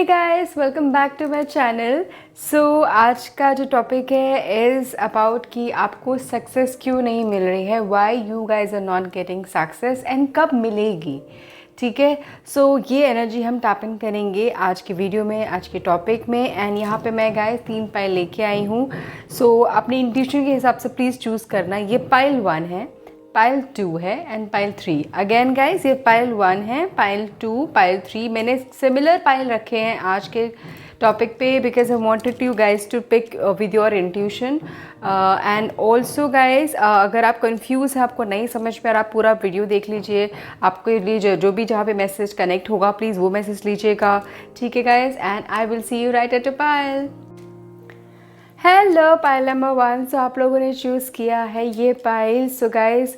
Hey guys, welcome back to my channel. So आज का जो टॉपिक है इज़ अबाउट कि आपको सक्सेस क्यों नहीं मिल रही है, why you guys are not getting success and कब मिलेगी। ठीक है, सो ये एनर्जी हम टैप इन करेंगे आज की वीडियो में, आज के टॉपिक में। एंड यहाँ पे मैं गाइस 3 पाइल लेके आई हूँ। सो अपनी इंट्यूशन के हिसाब से प्लीज़ चूज़ करना। ये पाइल 1 है, पाइल 2 है एंड पाइल 3। अगेन गाइस, ये पाइल 1 है, पाइल 2, पाइल 3। मैंने सिमिलर पाइल रखे हैं आज के टॉपिक पे because I wanted you guys to pick with your intuition. And also guys, अगर आप कंफ्यूज हैं, आपको नहीं समझ में आ रहा, आप पूरा वीडियो देख लीजिए। आपके लिए जो भी जहाँ पे मैसेज कनेक्ट होगा प्लीज़ वो मैसेज लीजिएगा। ठीक है guys, and I will see you right at a pile. Hello pile number 1। सो आप लोगों ने चूज़ किया है ये पाइल। सो गाइस,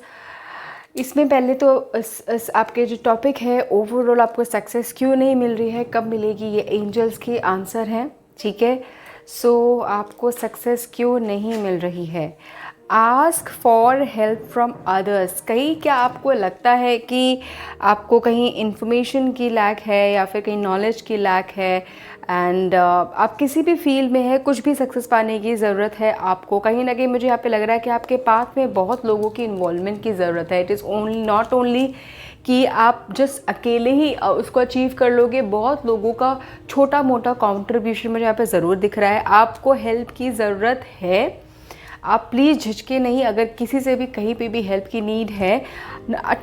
इसमें पहले तो इस आपके जो टॉपिक है ओवरऑल आपको सक्सेस क्यों नहीं मिल रही है, कब मिलेगी, ये एंजल्स के आंसर हैं। ठीक है, सो आपको सक्सेस क्यों नहीं मिल रही है। Ask for help from others. कहीं क्या आपको लगता है कि आपको कहीं इंफॉर्मेशन की लैक है या फिर कहीं नॉलेज की लैक है एंड आप किसी भी फील्ड में है, कुछ भी सक्सेस पाने की ज़रूरत है आपको। कहीं ना कहीं मुझे यहाँ पे लग रहा है कि आपके पाथ में बहुत लोगों की इन्वॉल्वमेंट की ज़रूरत है। It is only not only कि आप जस्ट अकेले ही उसको अचीव कर लोगे। बहुत लोगों का छोटा मोटा कॉन्ट्रीब्यूशन मुझे यहाँ पे ज़रूर दिख रहा है। आपको हेल्प की ज़रूरत है। आप प्लीज़ झिझके नहीं, अगर किसी से भी कहीं पे भी हेल्प की नीड है,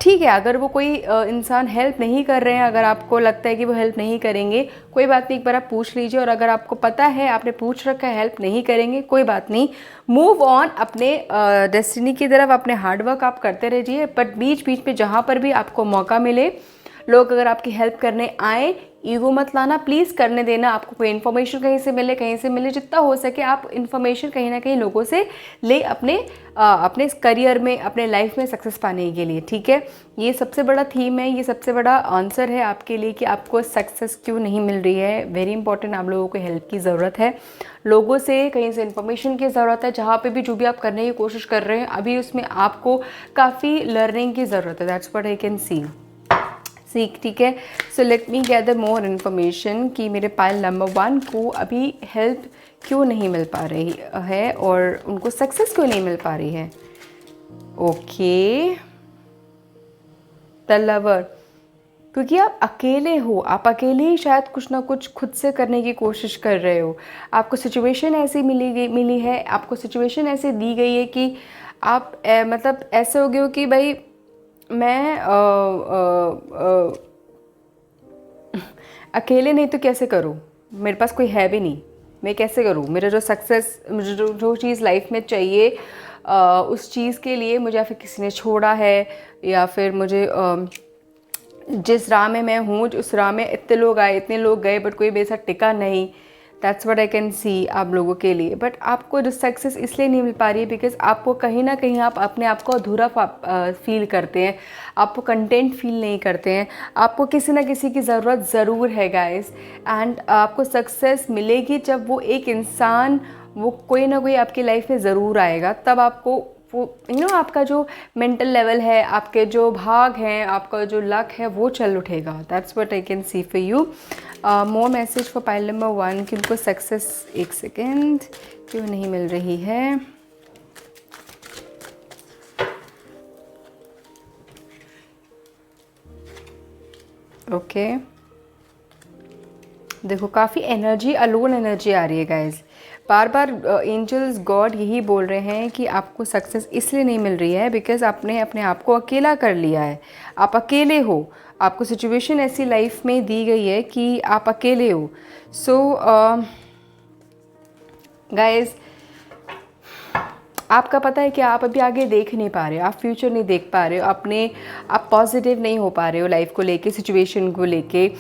ठीक है। अगर वो कोई इंसान हेल्प नहीं कर रहे हैं, अगर आपको लगता है कि वो हेल्प नहीं करेंगे, कोई बात नहीं, एक बार आप पूछ लीजिए। और अगर आपको पता है, आपने पूछ रखा है हेल्प नहीं करेंगे, कोई बात नहीं, मूव ऑन अपने डेस्टिनी की तरफ। अपने हार्डवर्क आप करते रहिए, बट बीच बीच में जहाँ पर भी आपको मौका मिले, लोग अगर आपकी हेल्प करने आए, ईगो मत लाना, प्लीज़ करने देना। आपको कोई इन्फॉर्मेशन कहीं से मिले, जितना हो सके आप इन्फॉर्मेशन कहीं ना कहीं लोगों से ले, अपने करियर में, अपने लाइफ में सक्सेस पाने के लिए। ठीक है, ये सबसे बड़ा थीम है, ये सबसे बड़ा आंसर है आपके लिए कि आपको सक्सेस क्यों नहीं मिल रही है। वेरी इंपॉर्टेंट, आप लोगों को हेल्प की ज़रूरत है, लोगों से कहीं से इन्फॉर्मेशन की ज़रूरत है। जहाँ पे भी जो भी आप करने की कोशिश कर रहे हैं अभी, उसमें आपको काफ़ी लर्निंग की ज़रूरत है। दैट्स व्हाट आई कैन सीख। ठीक है, सो let me gather more information कि मेरे पाइल नंबर 1 को अभी हेल्प क्यों नहीं मिल पा रही है और उनको सक्सेस क्यों नहीं मिल पा रही है। ओके, द लवर, क्योंकि आप अकेले हो, आप अकेले ही शायद कुछ ना कुछ खुद से करने की कोशिश कर रहे हो। आपको सिचुएशन ऐसी मिली है, आपको सिचुएशन ऐसे दी गई है कि आप मतलब ऐसे हो गए हो कि भाई मैं अकेले नहीं तो कैसे करूँ, मेरे पास कोई है भी नहीं, मैं कैसे करूँ। मेरा जो सक्सेस, मुझे जो चीज़ लाइफ में चाहिए, उस चीज़ के लिए मुझे या फिर किसी ने छोड़ा है, या फिर मुझे जिस राह में मैं हूँ, उस राह में इतने लोग आए, इतने लोग गए, बट कोई मेरे साथ टिका नहीं। दैट्स व्हाट आई कैन सी आप लोगों के लिए। बट आपको जो सक्सेस इसलिए नहीं मिल पा रही है बिकॉज आपको कहीं ना कहीं आप अपने आप को अधूरा फील करते हैं, आपको कंटेंट फील नहीं करते हैं। आपको किसी ना किसी की ज़रूरत ज़रूर है गाइस। एंड आपको सक्सेस मिलेगी जब वो एक इंसान, वो कोई ना कोई आपकी लाइफ में ज़रूर आएगा, तब आपको वो आपका जो मेंटल लेवल है, आपके जो भाग हैं, आपका जो लक है, वो चल उठेगा। That's what I can C for you. More message for pile number 1 कि उनको सक्सेस, एक सेकेंड, क्यों नहीं मिल रही है। ओके, देखो काफ़ी एनर्जी, अलोन एनर्जी आ रही है गाइज। बार बार एंजल्स, गॉड यही बोल रहे हैं कि आपको सक्सेस इसलिए नहीं मिल रही है बिकॉज आपने अपने आप को अकेला कर लिया है। आप अकेले हो, आपको सिचुएशन ऐसी लाइफ में दी गई है कि आप अकेले हो। सो गाइज, आपका पता है कि आप अभी आगे देख नहीं पा रहे हो, आप फ्यूचर नहीं देख पा रहे हो, आप पॉजिटिव नहीं हो पा रहे हो लाइफ को लेके, सिचुएशन को लेके।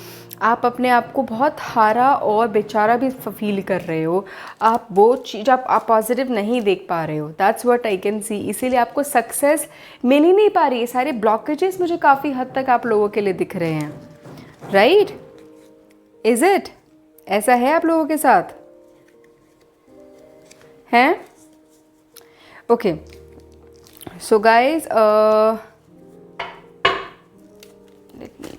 आप अपने आप को बहुत हारा और बेचारा भी फील कर रहे हो। आप वो चीज़, आप पॉजिटिव नहीं देख पा रहे हो। दैट्स व्हाट आई कैन सी। इसीलिए आपको सक्सेस मिल ही नहीं पा रही है। सारे ब्लॉकेजेस मुझे काफ़ी हद तक आप लोगों के लिए दिख रहे हैं। Right, is it? ऐसा है आप लोगों के साथ हैं? Okay, so guys, let me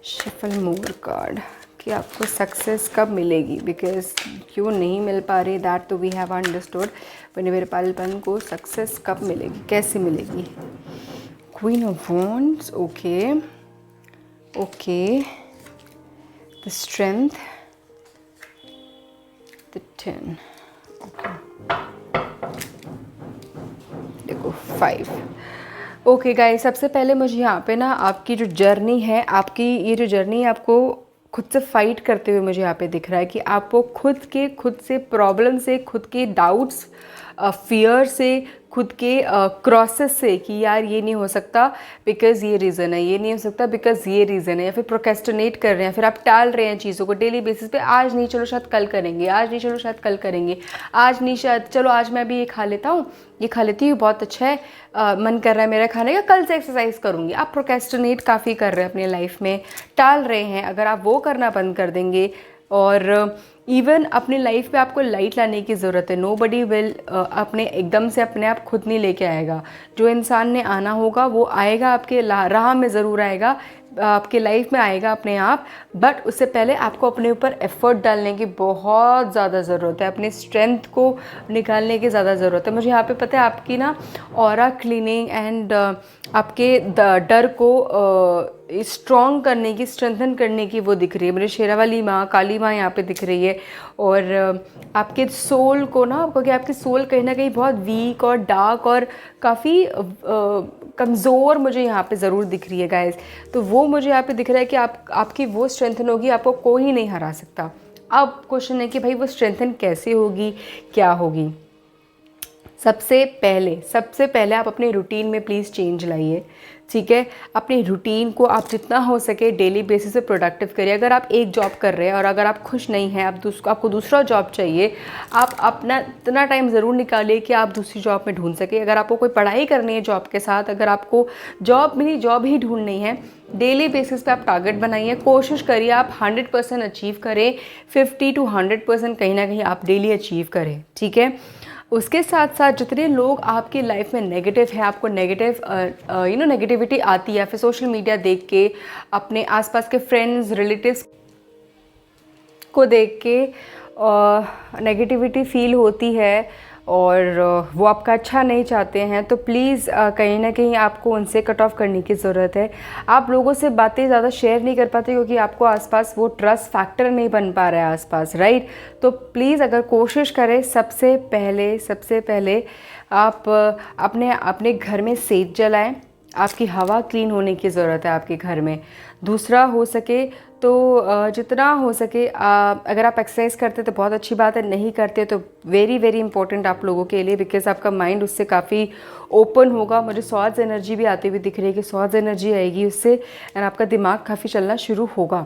shuffle more card. कि आपको सक्सेस कब मिलेगी, बिकॉज क्यों नहीं मिल पा रही, दैट तो वी हैव अंडरस्टूड। पर मेरे पालपन को सक्सेस कब मिलेगी, कैसे मिलेगी? Queen of wands, okay okay, the strength, the 10, okay, देखो 5। ओके गाइस, सबसे पहले मुझे यहाँ पे ना आपकी जो जर्नी है, आपकी ये जो जर्नी है, आपको खुद से फाइट करते हुए मुझे यहाँ पे दिख रहा है कि आपको खुद से प्रॉब्लम से, खुद के डाउट्स, फियर से, खुद के क्रॉसेस से कि यार ये नहीं हो सकता बिकॉज़ ये रीज़न है, ये नहीं हो सकता बिकॉज़ ये रीज़न है, या फिर प्रोक्रेस्टिनेट कर रहे हैं, फिर आप टाल रहे हैं चीज़ों को डेली बेसिस पे। आज नहीं, चलो शायद कल करेंगे, आज नहीं, चलो शायद कल करेंगे, आज नहीं, शायद चलो आज मैं अभी ये खा लेता हूँ, ये खा लेती हूँ, बहुत अच्छा है, मन कर रहा है मेरा खाने का, कल से एक्सरसाइज करूँगी। आप प्रोक्रेस्टिनेट काफ़ी कर रहे हैं अपनी लाइफ में, टाल रहे हैं। अगर आप वो करना बंद कर देंगे और इवन अपनी लाइफ पे आपको लाइट लाने की ज़रूरत है। नोबडी विल अपने एकदम से अपने आप खुद नहीं लेके आएगा। जो इंसान ने आना होगा वो आएगा, आपके राह में ज़रूर आएगा, आपके लाइफ में आएगा अपने आप, बट उससे पहले आपको अपने ऊपर एफर्ट डालने की बहुत ज़्यादा ज़रूरत है, अपनी स्ट्रेंथ को निकालने की ज़्यादा ज़रूरत है। मुझे यहाँ पे पता है आपकी ना ऑरा क्लीनिंग एंड आपके डर को स्ट्रॉन्ग करने की, स्ट्रेंथन करने की वो दिख रही है। मुझे शेरावाली माँ, काली माँ यहाँ पे दिख रही है। और आपके सोल को ना, क्योंकि आपकी सोल कहीं ना कहीं बहुत वीक और डार्क और काफ़ी कमज़ोर मुझे यहाँ पे ज़रूर दिख रही है गाइस। तो वो मुझे यहाँ पे दिख रहा है कि आपकी वो स्ट्रेंथन होगी, आपको कोई नहीं हरा सकता। अब क्वेश्चन है कि भाई वो स्ट्रेंथन कैसे होगी, क्या होगी? सबसे पहले आप अपने रूटीन में प्लीज़ चेंज लाइए, ठीक है? अपने रूटीन को आप जितना हो सके डेली बेसिस पे प्रोडक्टिव करिए। अगर आप एक जॉब कर रहे हैं और अगर आप खुश नहीं हैं, आपको दूसरा जॉब चाहिए, आप अपना इतना टाइम ज़रूर निकालिए कि आप दूसरी जॉब में ढूंढ सके। अगर आपको कोई पढ़ाई करनी है जॉब के साथ, अगर आपको जॉब ही ढूंढनी है, डेली बेसिस पे आप टारगेट बनाइए, कोशिश करिए आप 100% अचीव करें, 50 to 100% कहीं ना कहीं आप डेली अचीव करें, ठीक है? उसके साथ साथ जितने लोग आपकी लाइफ में नेगेटिव है, आपको नेगेटिविटी आती है, फिर सोशल मीडिया देख के, अपने आसपास के फ्रेंड्स रिलेटिव्स को देख के नेगेटिविटी फील होती है और वो आपका अच्छा नहीं चाहते हैं, तो प्लीज़ कहीं ना कहीं आपको उनसे कट ऑफ करने की ज़रूरत है। आप लोगों से बातें ज़्यादा शेयर नहीं कर पाते क्योंकि आपको आसपास वो ट्रस्ट फैक्टर नहीं बन पा रहा है आसपास, राइट? तो प्लीज़ अगर कोशिश करें, सबसे पहले आप अपने घर में सेज जलाएं। आपकी हवा क्लीन होने की ज़रूरत है आपके घर में। दूसरा, हो सके तो जितना हो सके अगर आप एक्सरसाइज करते तो बहुत अच्छी बात है, नहीं करते तो वेरी इंपॉर्टेंट आप लोगों के लिए, बिकॉज आपका माइंड उससे काफ़ी ओपन होगा। मुझे सॉर्ज एनर्जी भी आती हुई दिख रही है कि सॉर्ज एनर्जी आएगी उससे, एंड आपका दिमाग काफ़ी चलना शुरू होगा।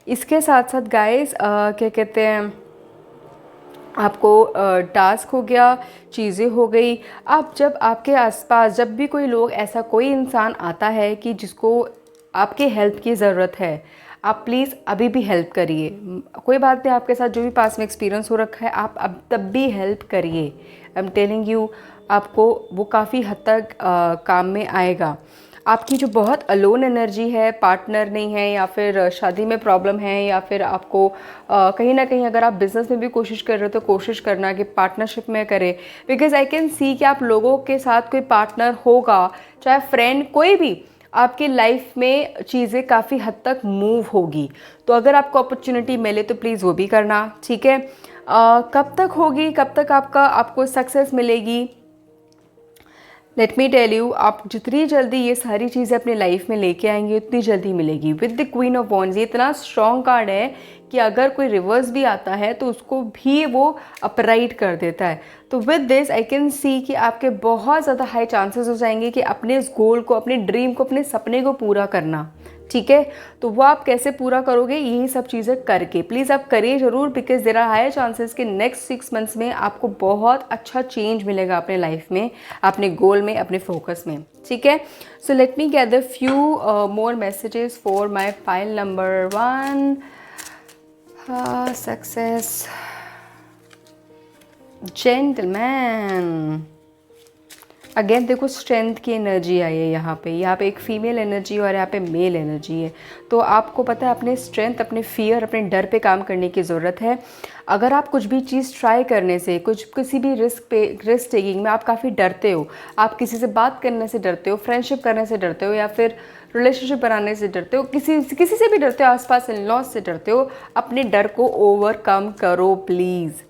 इसके साथ साथ गाइस क्या कहते हैं, आपको टास्क हो गया, चीज़ें हो गई। अब जब आपके आसपास जब भी कोई इंसान आता है कि जिसको आपके हेल्प की ज़रूरत है, आप प्लीज़ अभी भी हेल्प करिए। कोई बात नहीं, आपके साथ जो भी पास में एक्सपीरियंस हो रखा है, आप अब तब भी हेल्प करिए। आई एम टेलिंग यू, आपको वो काफ़ी हद तक काम में आएगा। आपकी जो बहुत अलोन एनर्जी है, पार्टनर नहीं है, या फिर शादी में प्रॉब्लम है, या फिर आपको कहीं ना कहीं अगर आप बिज़नेस में भी कोशिश कर रहे हो तो कोशिश करना कि पार्टनरशिप में करें, बिकॉज आई कैन सी कि आप लोगों के साथ कोई पार्टनर होगा, चाहे फ्रेंड, कोई भी, आपकी लाइफ में चीज़ें काफ़ी हद तक मूव होगी। तो अगर आपको अपॉर्चुनिटी मिले तो प्लीज़ वो भी करना, ठीक है? कब तक होगी, कब तक आपको सक्सेस मिलेगी? लेट मी टेल यू, आप जितनी जल्दी ये सारी चीज़ें अपनी लाइफ में लेके आएंगे उतनी जल्दी मिलेगी। With the queen of wands, ये इतना स्ट्रॉन्ग कार्ड है कि अगर कोई रिवर्स भी आता है तो उसको भी वो अपराइट कर देता है। तो विद दिस आई कैन सी कि आपके बहुत ज़्यादा हाई चांसेस हो जाएंगे कि अपने इस गोल को, अपने ड्रीम को, अपने सपने को पूरा करना, ठीक है? तो वो आप कैसे पूरा करोगे? यही सब चीज़ें करके प्लीज़ आप करिए ज़रूर, because there are higher chances कि नेक्स्ट 6 मंथ्स में आपको बहुत अच्छा चेंज मिलेगा अपने लाइफ में, अपने गोल में, अपने फोकस में, ठीक है? सो let me gather few more messages for my file number 1। Success, gentleman, again देखो स्ट्रेंथ की एनर्जी आई है यहाँ पे एक फीमेल एनर्जी और यहाँ पे मेल एनर्जी है। तो आपको पता है अपने स्ट्रेंथ, अपने फियर, अपने डर पे काम करने की ज़रूरत है। अगर आप कुछ भी चीज़ ट्राई करने से, किसी भी रिस्क टेकिंग में आप काफ़ी डरते हो, आप किसी से बात करने से डरते हो, फ्रेंडशिप करने से डरते हो, या फिर रिलेशनशिप बनाने से डरते हो, किसी से भी डरते हो, आसपास इन लॉज से डरते हो, अपने डर को ओवरकम करो please.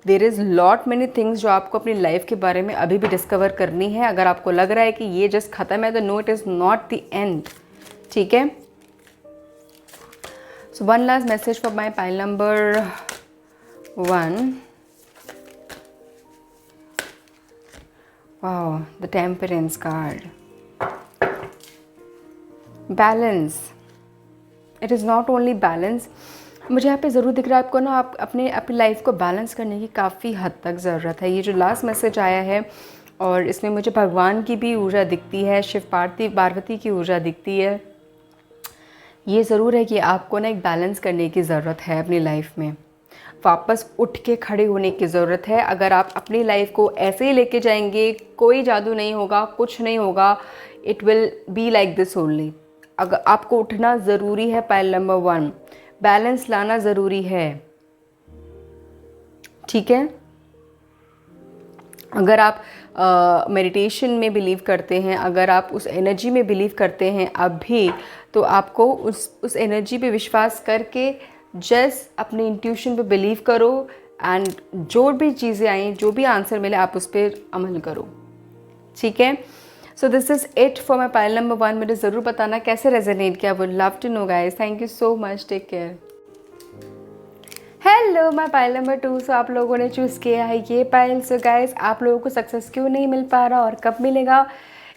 There is lot many things जो आपको अपनी लाइफ के बारे में अभी भी डिस्कवर करनी है। अगर आपको लग रहा है कि ये जस्ट ख़त्म है तो no, it is not the end. ठीक है। So one last message for my pile number 1। Wow, the temperance card. Balance, it is not only balance. मुझे यहाँ पे ज़रूर दिख रहा है आपको ना, आप अपनी लाइफ को बैलेंस करने की काफ़ी हद तक ज़रूरत है। ये जो लास्ट मैसेज आया है, और इसमें मुझे भगवान की भी ऊर्जा दिखती है, शिव पार्वती की ऊर्जा दिखती है। ये ज़रूर है कि आपको ना एक बैलेंस करने की ज़रूरत है अपनी लाइफ में, वापस उठ के खड़े होने की ज़रूरत है। अगर आप अपनी लाइफ को ऐसे ही लेके जाएंगे, कोई जादू नहीं होगा, कुछ नहीं होगा, it will be like this only. अगर आपको उठना ज़रूरी है, पाइल नंबर 1, बैलेंस लाना ज़रूरी है। ठीक है। अगर आप मेडिटेशन में बिलीव करते हैं, अगर आप उस एनर्जी में बिलीव करते हैं अब भी, तो आपको उस एनर्जी पे विश्वास करके जस्ट अपने इंट्यूशन पे बिलीव करो, एंड जो भी चीज़ें आई, जो भी आंसर मिले, आप उस पर अमल करो। ठीक है। So this is it for my pile number 1। मुझे ज़रूर बताना कैसे रेजोनेट किया, would love to know guys. Thank you so much, take care. Hello my pile number 2। So आप लोगों ने चूज़ किया है ये पाइल। सो गाइस, आप लोगों को सक्सेस क्यों नहीं मिल पा रहा और कब मिलेगा,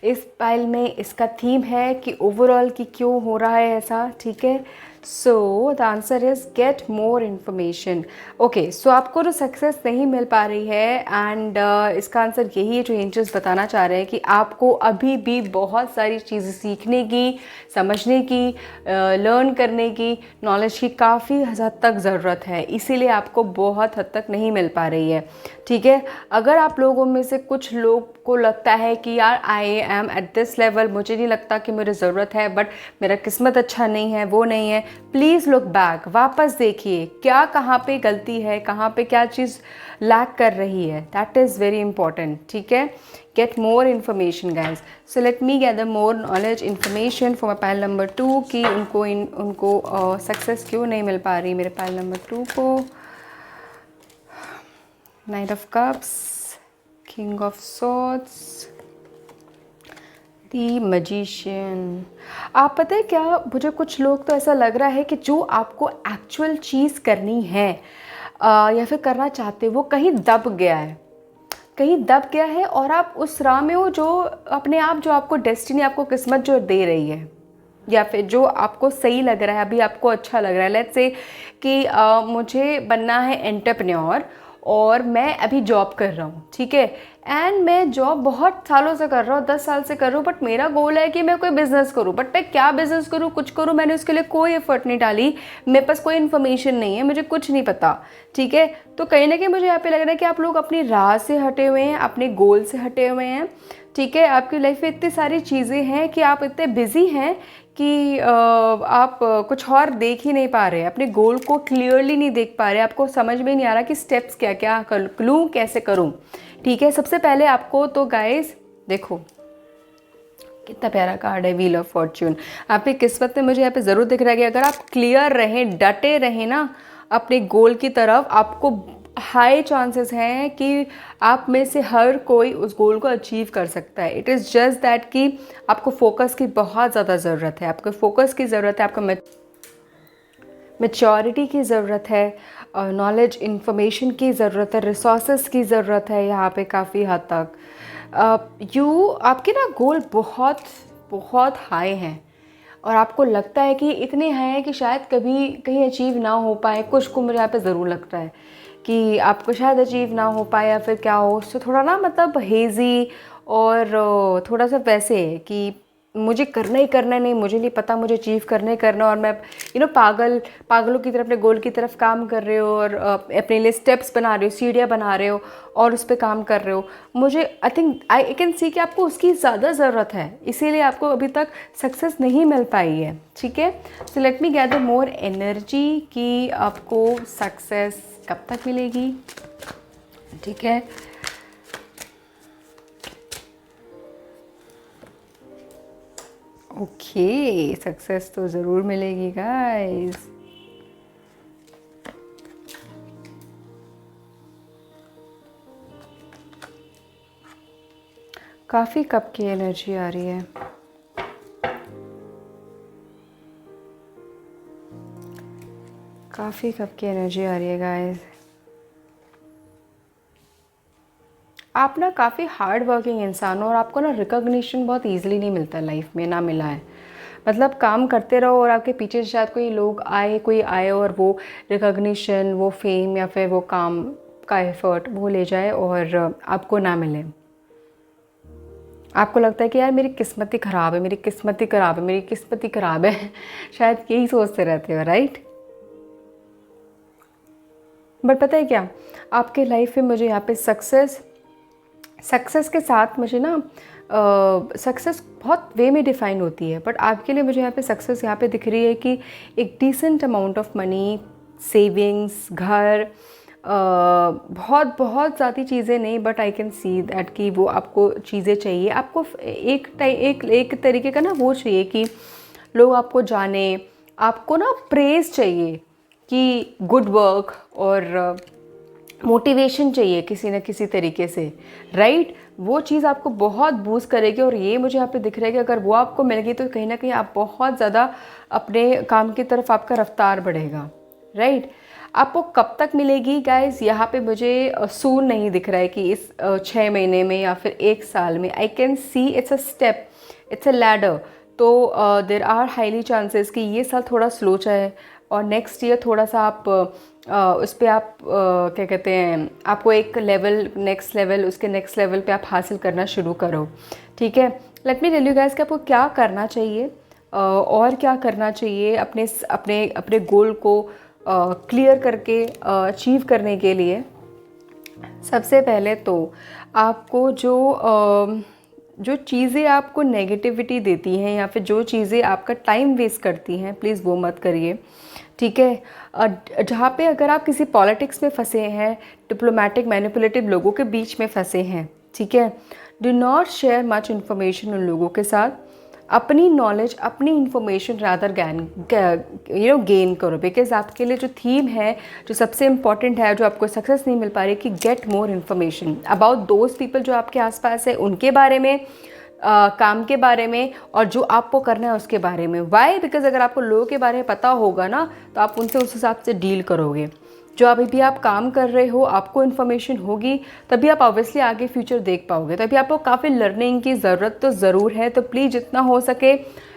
इस पाइल में इसका थीम है कि ओवरऑल कि क्यों हो रहा है ऐसा। ठीक है। So the answer is get more information. Okay, so आपको जो सक्सेस नहीं मिल पा रही है, एंड इसका आंसर यही है जो एंजल्स बताना चाह रहे हैं कि आपको अभी भी बहुत सारी चीज़ें सीखने की, समझने की, लर्न करने की, नॉलेज की काफ़ी हद तक ज़रूरत है। इसीलिए आपको बहुत हद तक नहीं मिल पा रही है। ठीक है। अगर आप लोगों में से कुछ लोग को लगता है कि यार I am at this level, मुझे नहीं लगता कि मुझे ज़रूरत है, बट मेरा किस्मत अच्छा नहीं है, वो नहीं है, प्लीज़ लुक बैक, वापस देखिए क्या कहाँ पे गलती है, कहाँ पे क्या चीज़ लैक कर रही है। That is very important. ठीक है। Gate more information guys. So let me gather more knowledge information for my pile number 2 कि उनको सक्सेस क्यों नहीं मिल पा रही मेरे पाइल नंबर 2 को। Night of cups, king of swords, the magician. आप पता है क्या, मुझे कुछ लोग तो ऐसा लग रहा है कि जो आपको एक्चुअल चीज़ करनी है या फिर करना चाहते हो, वो कहीं दब गया है, कहीं दब गया है, और आप उस राह में हो जो अपने आप, जो आपको डेस्टिनी, आपको किस्मत जो दे रही है, या फिर जो आपको सही लग रहा है, अभी आपको अच्छा लग रहा है। लेट्स से कि मुझे बनना है एंटरप्रेन्योर और मैं अभी जॉब कर रहा हूँ। ठीक है। एंड मैं जॉब बहुत सालों से कर रहा हूँ, 10 साल से कर रहा हूँ, बट मेरा गोल है कि मैं कोई बिज़नेस करूँ। बट मैं क्या बिज़नेस करूँ, कुछ करूँ, मैंने उसके लिए कोई एफर्ट नहीं डाली, मेरे पास कोई इन्फॉर्मेशन नहीं है, मुझे कुछ नहीं पता। ठीक है। तो कहीं ना कहीं मुझे यहाँ पे लग रहा है कि आप लोग अपनी राह से हटे हुए हैं, अपने गोल से हटे हुए हैं। ठीक है। आपकी लाइफ में इतनी सारी चीज़ें हैं कि आप इतने बिजी हैं कि आप कुछ और देख ही नहीं पा रहे, अपने गोल को क्लियरली नहीं देख पा रहे, आपको समझ में नहीं आ रहा कि स्टेप्स क्या क्या लूँ, कैसे करूँ। ठीक है। सबसे पहले आपको तो गाइस देखो कितना प्यारा कार्ड है, व्हील ऑफ फॉर्च्यून। आपकी किस्मत में मुझे यहाँ पे ज़रूर दिख रहा है कि अगर आप क्लियर रहें, डटे रहें ना अपने गोल की तरफ, आपको हाई चांसेस हैं कि आप में से हर कोई उस गोल को अचीव कर सकता है। इट इज़ जस्ट दैट कि आपको फोकस की बहुत ज़्यादा ज़रूरत है, आपको फोकस की ज़रूरत है, आपको मैच्योरिटी की ज़रूरत है, नॉलेज इन्फॉर्मेशन की ज़रूरत है, रिसोर्सेज की ज़रूरत है यहाँ पे काफ़ी हद तक। आपके ना गोल बहुत बहुत हाई हैं, और आपको लगता है कि इतने हैं कि शायद कभी कहीं अचीव ना हो पाए। कुछ को मुझे यहाँ पे ज़रूर लगता है कि आपको शायद अचीव ना हो पाए, या फिर क्या हो, तो थोड़ा ना मतलब हेज़ी और थोड़ा सा वैसे कि मुझे करना ही करना है, नहीं मुझे नहीं पता, मुझे अचीव करना ही करना, और मैं पागलों की तरफ अपने गोल की तरफ काम कर रहे हो और अपने लिए स्टेप्स बना रहे हो, सीढ़ियाँ बना रहे हो और उस पर काम कर रहे हो। मुझे आई कैन सी कि आपको उसकी ज़्यादा ज़रूरत है, इसीलिए आपको अभी तक सक्सेस नहीं मिल पाई है। ठीक है, सो let me gather more energy कि आपको सक्सेस कब तक मिलेगी। ठीक है, ओके, सक्सेस तो ज़रूर मिलेगी गाइस। काफ़ी कप की एनर्जी आ रही है। काफ़ी कप की एनर्जी आ रही है गाइस। आप ना काफ़ी हार्ड वर्किंग इंसान हो और आपको ना रिकॉग्निशन बहुत ईजिली नहीं मिलता लाइफ में, ना मिला है। मतलब काम करते रहो और आपके पीछे शायद कोई आए और वो रिकॉग्निशन, वो फेम या फिर वो काम का एफर्ट वो ले जाए और आपको ना मिले। आपको लगता है कि यार मेरी किस्मत ही ख़राब है, मेरी किस्मत ही ख़राब है, मेरी किस्मत ही ख़राब है। शायद यही सोचते रहते हो, राइट। बट पता है क्या, आपके लाइफ में मुझे यहाँ पे सक्सेस के साथ मुझे ना सक्सेस बहुत वे में डिफ़ाइन होती है, बट आपके लिए मुझे यहाँ पे सक्सेस यहाँ पे दिख रही है कि एक decent amount of money, savings, घर, बहुत बहुत ज़्यादा चीज़ें नहीं, but I can see that कि वो आपको चीज़ें चाहिए। आपको एक तरीके का ना वो चाहिए कि लोग आपको जाने, आपको ना प्रेज़ चाहिए कि गुड वर्क, और मोटिवेशन चाहिए किसी न किसी तरीके से, राइट। वो चीज़ आपको बहुत बूस्ट करेगी और ये मुझे यहाँ पे दिख रहा है कि अगर वो आपको मिल गई तो कहीं ना कहीं आप बहुत ज़्यादा अपने काम की तरफ आपका रफ्तार बढ़ेगा, राइट। आपको कब तक मिलेगी गाइस, यहाँ पे मुझे सून नहीं दिख रहा है कि इस 6 महीने में या फिर 1 साल में। आई can see it's a step, it's a ladder. तो देर आर हाईली चांसेस कि ये साल थोड़ा स्लो जाए और नेक्स्ट ईयर थोड़ा सा आप उस पर आप क्या कहते हैं, आपको एक लेवल, नेक्स्ट लेवल, उसके नेक्स्ट लेवल पे आप हासिल करना शुरू करो। ठीक है, let me tell you guys कि आपको क्या करना चाहिए और क्या करना चाहिए अपने अपने अपने गोल को क्लियर करके अचीव करने के लिए। सबसे पहले तो आपको जो चीज़ें आपको नेगेटिविटी देती हैं या फिर जो चीज़ें आपका टाइम वेस्ट करती हैं, प्लीज़ वो मत करिए। ठीक है, जहाँ पे अगर आप किसी पॉलिटिक्स में फंसे हैं, डिप्लोमेटिक मैनिपुलेटिव लोगों के बीच में फंसे हैं, ठीक है, do not share much information उन लोगों के साथ। अपनी नॉलेज, अपनी इंफॉर्मेशन रादर गेन करो, बिकॉज आपके लिए जो थीम है, जो सबसे इम्पॉर्टेंट है, जो आपको सक्सेस नहीं मिल पा रही, कि gate more information about those people जो आपके आसपास है, उनके बारे में, काम के बारे में, और जो आपको करना है उसके बारे में। वाई? बिकॉज अगर आपको लोगों के बारे में पता होगा ना, तो आप उनसे उस हिसाब से डील करोगे। जो अभी भी आप काम कर रहे हो, आपको इन्फॉर्मेशन होगी, तभी आप ऑब्वियसली आगे फ्यूचर देख पाओगे। तभी आपको काफ़ी लर्निंग की ज़रूरत तो ज़रूर है। तो प्लीज़ जितना हो सके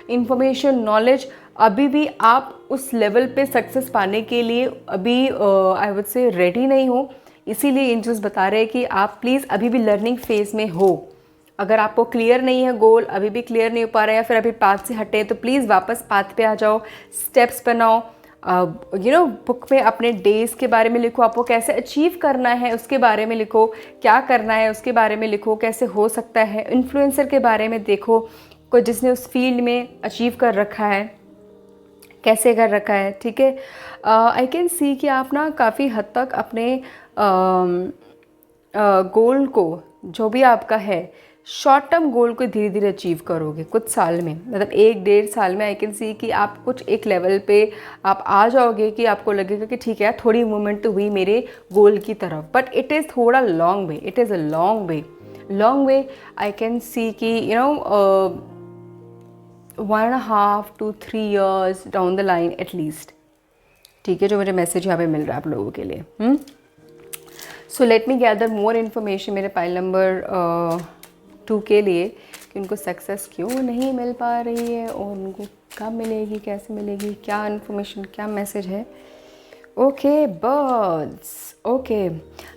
इन्फॉर्मेशन, नॉलेज, अभी भी आप उस लेवल पे सक्सेस पाने के लिए अभी आई वुड से रेडी नहीं हो। इसीलिए एंजल्स बता रहे हैं कि आप प्लीज़ अभी भी लर्निंग फेज़ में हो। अगर आपको क्लियर नहीं है गोल, अभी भी क्लियर नहीं हो पा रहा है या फिर अभी पाथ से हटे, तो प्लीज़ वापस पाथ पे आ जाओ, स्टेप्स बनाओ। बुक में अपने डेज़ के बारे में लिखो, आपको कैसे अचीव करना है उसके बारे में लिखो, क्या करना है उसके बारे में लिखो, कैसे हो सकता है। इन्फ्लुएंसर के बारे में देखो, कोई जिसने उस फील्ड में अचीव कर रखा है, कैसे कर रखा है। ठीक है, आई कैन सी कि आप ना काफ़ी हद तक अपने गोल को, जो भी आपका है, शॉर्ट टर्म गोल को धीरे धीरे अचीव करोगे कुछ साल में, मतलब 1-1.5 साल में। आई कैन सी कि आप कुछ एक लेवल पे आप आ जाओगे कि आपको लगेगा कि ठीक है, थोड़ी मूवमेंट तो हुई मेरे गोल की तरफ, बट इट इज़ थोड़ा long way, it is a long way. I can सी कि 1.5 to 3 years down the line at least. ठीक है, जो मुझे मैसेज यहाँ पे मिल रहा है आप लोगों के लिए। So let me gather more information मेरे पाइल नंबर 2 के लिए, कि उनको सक्सेस क्यों नहीं मिल पा रही है और उनको कब मिलेगी, कैसे मिलेगी, क्या इन्फॉर्मेशन, क्या मैसेज है। ओके बर्ड्स, ओके,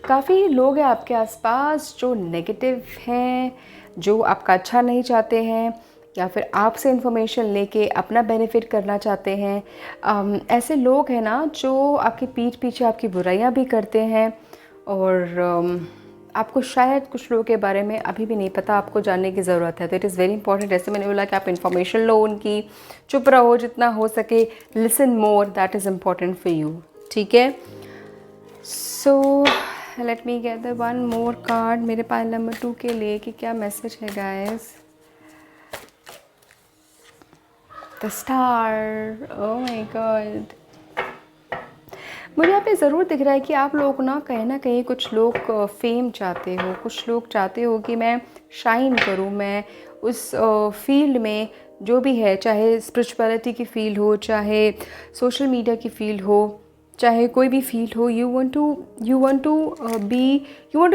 काफ़ी लोग हैं आपके आसपास जो नेगेटिव हैं, जो आपका अच्छा नहीं चाहते हैं। या फिर आपसे इन्फॉर्मेशन लेके अपना बेनिफिट करना चाहते हैं। ऐसे लोग हैं ना जो आपकी पीठ पीछे आपकी बुराइयां भी करते हैं और आपको शायद कुछ लोगों के बारे में अभी भी नहीं पता, आपको जानने की ज़रूरत है। तो इट इज़ वेरी इंपॉर्टेंट, जैसे मैंने बोला कि आप इन्फॉर्मेशन लो उनकी, चुप रहो जितना हो सके, listen more, that is important for you. ठीक है, सो let me get the one more card मेरे पाइल नंबर 2 के लिए कि क्या मैसेज है guys. The star, oh my God, मुझे यहाँ पे ज़रूर दिख रहा है कि आप लोग ना कहीं कुछ लोग फेम चाहते हो, कुछ लोग चाहते हो कि मैं शाइन करूँ, मैं उस फील्ड में जो भी है, चाहे स्पिरिचुअलिटी की फील्ड हो, चाहे सोशल मीडिया की फील्ड हो, चाहे कोई भी फील्ड हो, यू वांट टू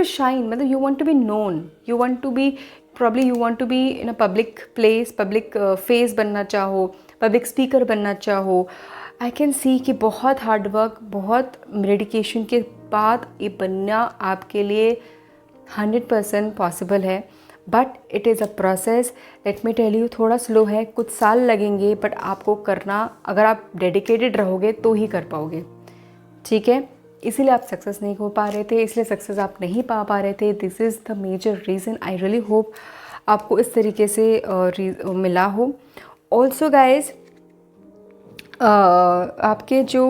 शाइन, मतलब you want to be known, you want to be probably you want to be in a public place, public face बनना चाहो, पब्लिक स्पीकर बनना चाहो। आई कैन सी कि बहुत हार्ड वर्क, बहुत डेडिकेशन के बाद ये बनना आपके लिए 100% पॉसिबल है, but it is a process. Let me tell you, थोड़ा स्लो है, कुछ साल लगेंगे, बट आपको करना, अगर आप डेडिकेटेड रहोगे तो ही कर पाओगे। ठीक है, इसीलिए आप सक्सेस नहीं हो पा रहे थे, इसलिए सक्सेस आप नहीं पा रहे थे। This is the major reason. I really hope आपको इस तरीके से मिला हो। ऑल्सो गाइज, आपके जो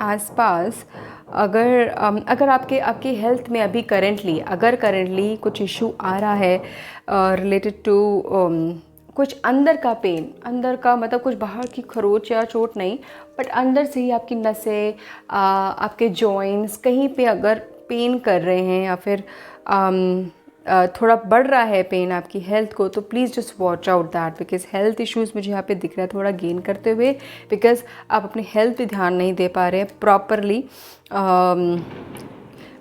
आसपास अगर आपके हेल्थ में अभी करेंटली कुछ इशू आ रहा है रिलेटेड टू कुछ अंदर का पेन, अंदर का मतलब कुछ बाहर की खरोच या चोट नहीं, बट अंदर से ही आपकी नसें, आपके जॉइंट्स कहीं पे अगर पेन कर रहे हैं या फिर थोड़ा बढ़ रहा है पेन आपकी हेल्थ को, तो please just watch out that, because health issues मुझे यहाँ पे दिख रहा है थोड़ा गेन करते हुए, बिकॉज आप अपने हेल्थ पे ध्यान नहीं दे पा रहे हैं प्रॉपरली।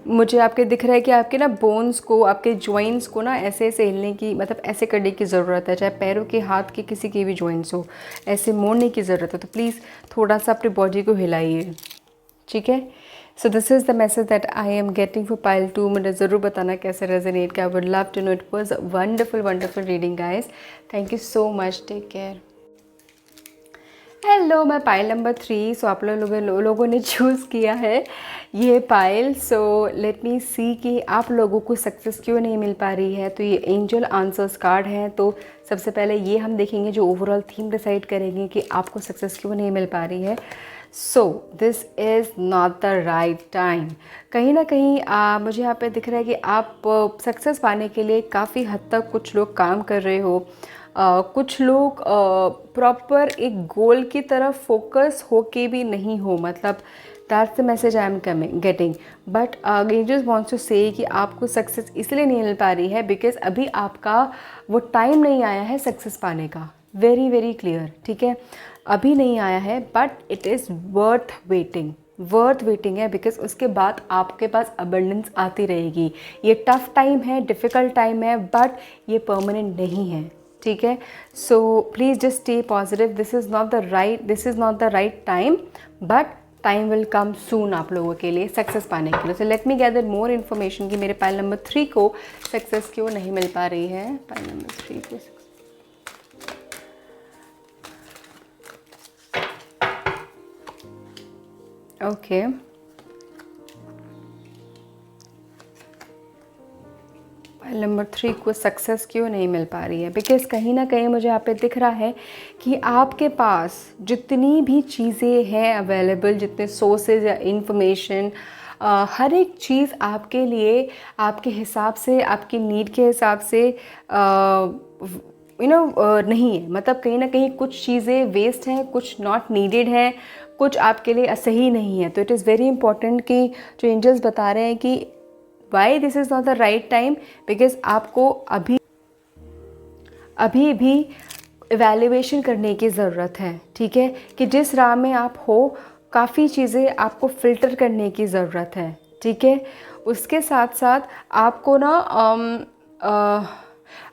मुझे आपके दिख रहा है कि आपके ना बोन्स को, आपके जॉइंट्स को ना ऐसे ऐसे हिलने की, मतलब ऐसे करने की ज़रूरत है, चाहे पैरों के, हाथ के, किसी के भी जॉइंट्स हो, ऐसे मोड़ने की ज़रूरत है। तो प्लीज़ थोड़ा सा अपनी बॉडी को हिलाइए। ठीक है, so this is the message that I am getting for pile 2। मुझे ज़रूर बताना कैसे रेजोनेट किया। I would love to know. It was wonderful reading guys. Thank you so much, take care. Hello, मैं पाइल नंबर 3। सो आप लोगों ने choose किया है ये पाइल। सो लेट मी सी कि आप लोगों को सक्सेस क्यों नहीं मिल पा रही है। तो ये एंजल आंसर्स कार्ड है, तो सबसे पहले ये हम देखेंगे जो ओवरऑल थीम डिसाइड करेंगे कि आपको सक्सेस क्यों नहीं मिल पा रही है। So this is not the right time. कहीं ना कहीं मुझे यहाँ पे दिख रहा है कि आप सक्सेस पाने के लिए काफ़ी हद तक कुछ लोग काम कर रहे हो, कुछ लोग प्रॉपर एक गोल की तरफ फोकस होके भी नहीं हो, मतलब that's the message I am getting. But angels wants to say कि आपको सक्सेस इसलिए नहीं मिल पा रही है बिकॉज अभी आपका वो टाइम नहीं आया है सक्सेस पाने का। वेरी वेरी क्लियर, ठीक है, अभी नहीं आया है, but it is worth waiting है, बिकॉज उसके बाद आपके पास अबंडेंस आती रहेगी। ये टफ टाइम है, डिफ़िकल्ट टाइम है, बट ये परमानेंट नहीं है। ठीक है, so please just stay positive. This is not the right time, but time will come soon आप लोगों के लिए सक्सेस पाने के लिए। So let me gather more information कि मेरे पाइल नंबर 3 को सक्सेस क्यों नहीं मिल पा रही है। पाइल नंबर 3 को ओके, पाइल नंबर 3 को सक्सेस क्यों नहीं मिल पा रही है, बिकॉज कहीं ना कहीं मुझे यहाँ पे दिख रहा है कि आपके पास जितनी भी चीज़ें हैं अवेलेबल, जितने सोर्सेज या इंफॉर्मेशन, हर एक चीज़ आपके लिए, आपके हिसाब से, आपकी नीड के हिसाब से नहीं है। मतलब कहीं ना कहीं कुछ चीज़ें वेस्ट हैं, कुछ नॉट नीडेड हैं, कुछ आपके लिए सही नहीं है। तो इट इज़ वेरी इंपॉर्टेंट कि जो एंजल्स बता रहे हैं कि why this is not the right time, because आपको अभी भी इवैल्यूएशन करने की ज़रूरत है। ठीक है, कि जिस राह में आप हो काफ़ी चीज़ें आपको फ़िल्टर करने की ज़रूरत है। ठीक है, उसके साथ साथ आपको ना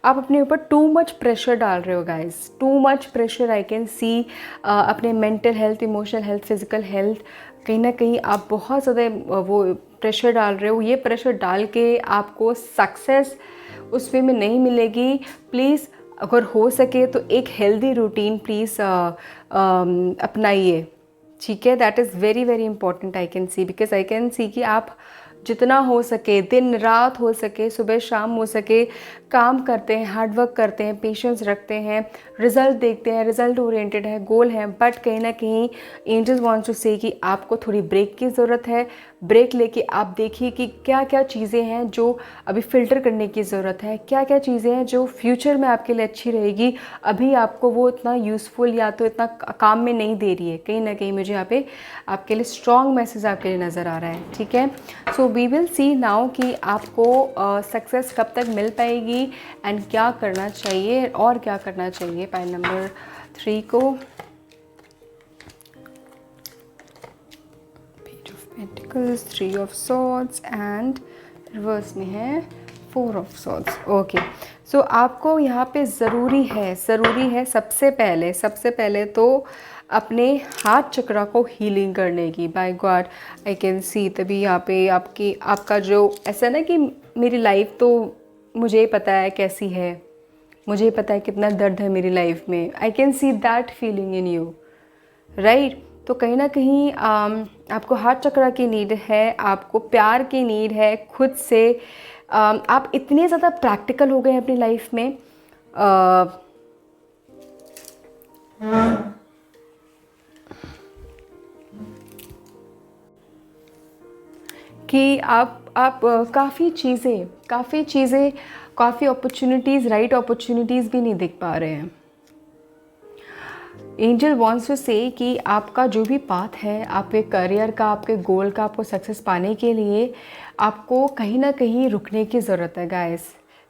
आप अपने ऊपर टू मच प्रेशर डाल रहे हो guys, too much pressure I can see. अपने mental health, emotional health, physical health, कहीं ना कहीं आप बहुत ज़्यादा वो प्रेशर डाल रहे हो। ये प्रेशर डाल के आपको सक्सेस उस वे में नहीं मिलेगी। प्लीज़ अगर हो सके तो एक हेल्दी रूटीन प्लीज़ अपनाइए, ठीक है। That is very very important I can C, because I can सी कि आप जितना हो सके, दिन रात हो सके, सुबह शाम हो सके, काम करते हैं, हार्ड वर्क करते हैं, पेशेंस रखते हैं, रिज़ल्ट देखते हैं, रिज़ल्ट ओरिएंटेड है, गोल है। बट कहीं ना कहीं एंजल्स वांट्स टू से कि आपको थोड़ी ब्रेक की ज़रूरत है। ब्रेक लेके आप देखिए कि क्या क्या चीज़ें हैं जो अभी फ़िल्टर करने की ज़रूरत है, क्या क्या चीज़ें हैं जो फ्यूचर में आपके लिए अच्छी रहेगी, अभी आपको वो इतना यूज़फुल या तो इतना काम में नहीं दे रही है। कहीं ना कहीं मुझे यहाँ पे आपके लिए स्ट्रॉन्ग मैसेज आपके लिए नज़र आ रहा है, ठीक है। So we will see now कि आपको सक्सेस कब तक मिल पाएगी एंड क्या करना चाहिए और क्या करना चाहिए। पाइल नंबर 3 को page of pentacles, 3 of swords and reverse में है 4 ऑफ सॉर्ड्स। ओके, सो आपको यहाँ पे ज़रूरी है सबसे पहले तो अपने हार्ट चक्रा को हीलिंग करने की। By God I can see, तभी यहाँ पे आपका जो ऐसा ना कि मेरी लाइफ तो मुझे पता है कैसी है, मुझे पता है कितना दर्द है मेरी लाइफ में। आई can see that feeling in you, right. तो कहीं ना कहीं आपको हार्ट चक्रा की नीड है, आपको प्यार की नीड है खुद से। आप इतने ज़्यादा प्रैक्टिकल हो गए हैं अपनी लाइफ में कि आप काफ़ी चीज़ें काफ़ी अपॉर्चुनिटीज़, राइट अपॉर्चुनिटीज़ भी नहीं देख पा रहे हैं। एंजल वांट्स टू से कि आपका जो भी पाथ है, आपके करियर का, आपके गोल का, आपको सक्सेस पाने के लिए आपको कहीं ना कहीं रुकने की ज़रूरत है गाइस,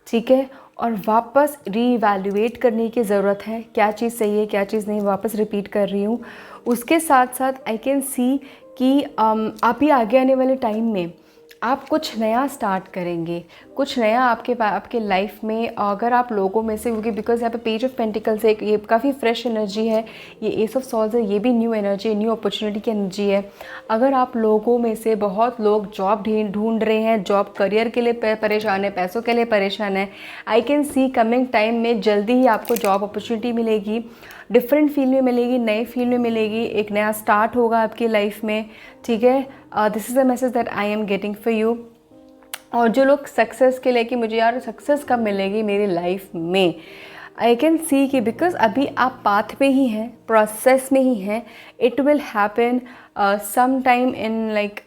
ठीक है। और वापस रीइवैल्यूएट करने की ज़रूरत है, क्या चीज़ सही है क्या चीज़ नहीं, वापस रिपीट कर रही हूँ। उसके साथ साथ आई कैन सी कि आप ही आगे आने वाले टाइम में आप कुछ नया स्टार्ट करेंगे, कुछ नया आपके लाइफ में। अगर आप लोगों में से, क्योंकि बिकॉज यहाँ पे पेज ऑफ पेंटिकल्स है, ये काफ़ी फ्रेश एनर्जी है, ये एस ऑफ सॉर्ड्स है, ये भी न्यू एनर्जी, न्यू अपॉर्चुनिटी की एनर्जी है। अगर आप लोगों में से बहुत लोग जॉब ढूंढ रहे हैं, जॉब करियर के लिए परेशान है, पैसों के लिए परेशान है, आई कैन सी कमिंग टाइम में जल्दी ही आपको जॉब अपॉर्चुनिटी मिलेगी, डिफरेंट फील्ड में मिलेगी, नए फील्ड में मिलेगी, एक नया स्टार्ट होगा आपकी लाइफ में, ठीक है। This is a message that I am getting for you. और जो लोग सक्सेस के लिए कि मुझे यार सक्सेस कब मिलेगी मेरी लाइफ में, आई कैन सी कि बिकॉज अभी आप पाथ में ही हैं, प्रोसेस में ही हैं, it will happen some time in like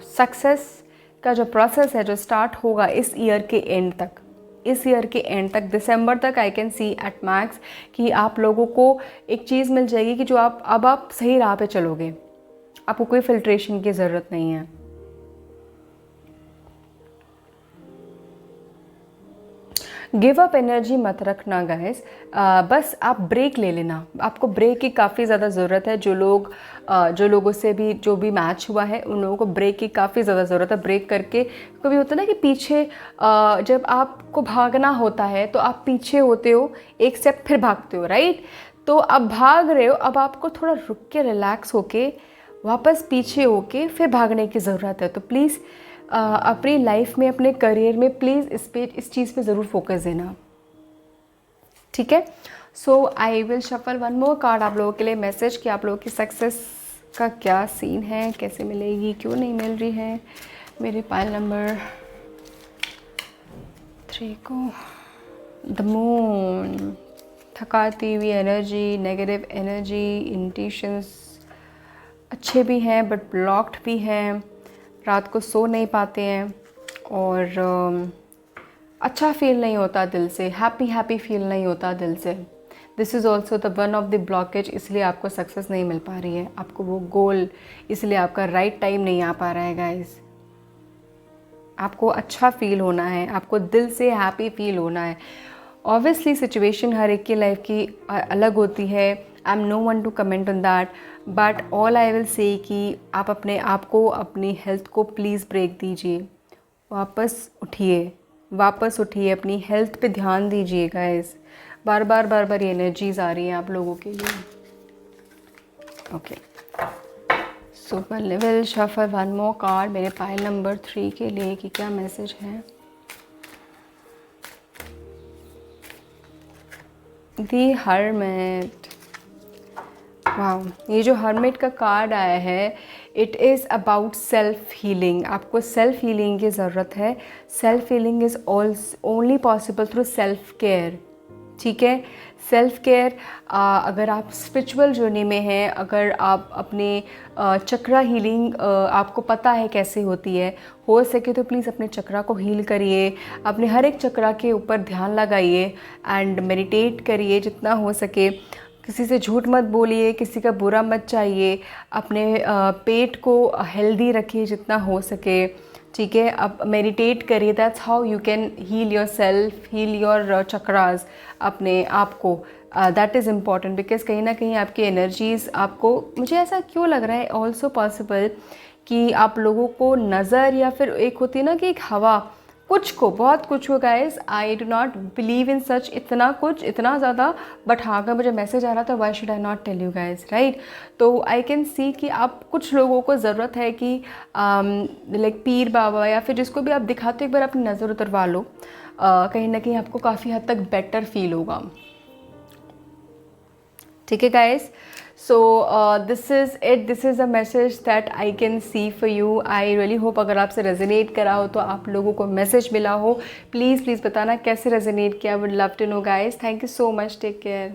success का जो प्रोसेस है, जो स्टार्ट होगा इस ईयर के एंड तक, दिसंबर तक, आई कैन सी एट मैक्स कि आप लोगों को एक चीज़ मिल जाएगी कि जो आप सही राह पे चलोगे, आपको कोई फिल्ट्रेशन की ज़रूरत नहीं है। गिव अप एनर्जी मत रखना गाइस, बस आप ब्रेक ले लेना। आपको ब्रेक की काफ़ी ज़्यादा ज़रूरत है। जो लोगों से भी जो भी मैच हुआ है उन लोगों को ब्रेक की काफ़ी ज़्यादा ज़रूरत है। ब्रेक करके कभी होता है ना कि पीछे जब आपको भागना होता है तो आप पीछे होते हो, एक स्टेप फिर भागते हो, राइट। तो अब भाग रहे हो, अब आपको थोड़ा रुक के रिलैक्स होके वापस पीछे होके फिर भागने की ज़रूरत है। तो प्लीज़ अपनी लाइफ में, अपने करियर में प्लीज़ इस चीज़ पे ज़रूर फोकस देना, ठीक है। So I will shuffle one more card आप लोगों के लिए, मैसेज कि आप लोगों की सक्सेस का क्या सीन है, कैसे मिलेगी, क्यों नहीं मिल रही है। मेरे पाइल नंबर 3 को द मून, थकाती हुई एनर्जी, नेगेटिव एनर्जी, इंट्यूशंस अच्छे भी हैं बट ब्लॉक्ड भी हैं, रात को सो नहीं पाते हैं और अच्छा फील नहीं होता दिल से, हैप्पी फील नहीं होता दिल से। This is also the one of the blockage, इसलिए आपको सक्सेस नहीं मिल पा रही है, आपको वो गोल, इसलिए आपका राइट टाइम नहीं आ पा रहा है गाइस। आपको अच्छा फील होना है, आपको दिल से हैप्पी फील होना है। ऑब्वियसली सिचुएशन हर एक की लाइफ की अलग होती है, I am no one to comment on that, but all I will say कि आप अपने आप को, अपनी हेल्थ को प्लीज़ ब्रेक दीजिए, वापस उठिए, अपनी हेल्थ पे ध्यान दीजिए गाइस। बार बार ये एनर्जीज आ रही हैं आप लोगों के लिए। Okay, so will shuffle one more card मेरे पाइल नंबर 3 के लिए कि क्या मैसेज है। दी हर्मिट। वाह, ये जो हर्मिट का कार्ड आया है, it is about self healing. आपको सेल्फ हीलिंग की ज़रूरत है। Self healing is only possible through self care. ठीक है, सेल्फ केयर। अगर आप स्पिरिचुअल जर्नी में हैं, अगर आप अपने चक्रा हीलिंग आपको पता है कैसे होती है, हो सके तो प्लीज़ अपने चक्रा को हील करिए। अपने हर एक चक्रा के ऊपर ध्यान लगाइए एंड मेडिटेट करिए जितना हो सके। किसी से झूठ मत बोलिए, किसी का बुरा मत चाहिए। अपने पेट को हेल्दी रखिए जितना हो सके। ठीक है, अब मेडिटेट करिए। That's how you can heal yourself, heal your chakras, अपने आप को। दैट इज़ इम्पॉर्टेंट बिकॉज कहीं ना कहीं आपकी एनर्जीज़ आपको, मुझे ऐसा क्यों लग रहा है ऑल्सो पॉसिबल कि आप लोगों को नज़र, या फिर एक होती है ना कि एक हवा, कुछ को, बहुत कुछ को guys, I do not believe in such, इतना कुछ, इतना ज़्यादा। बट हाँ, अगर मुझे मैसेज आ रहा था, why should I not tell you guys, right. तो आई कैन सी कि आप, कुछ लोगों को ज़रूरत है कि लाइक पीर बाबा या फिर जिसको भी आप दिखाते हो, एक बार अपनी नज़र उतरवा लो। कहीं ना कहीं आपको काफ़ी हद तक बेटर फील होगा। ठीक है guys, so this is it, this is a message that I can C for you. I really hope अगर आपसे रेजोनेट करा हो तो आप लोगों को मैसेज मिला हो। प्लीज़ प्लीज़ बताना कैसे रेजोनेट किया। Would love to know guys. Thank you so much, take care.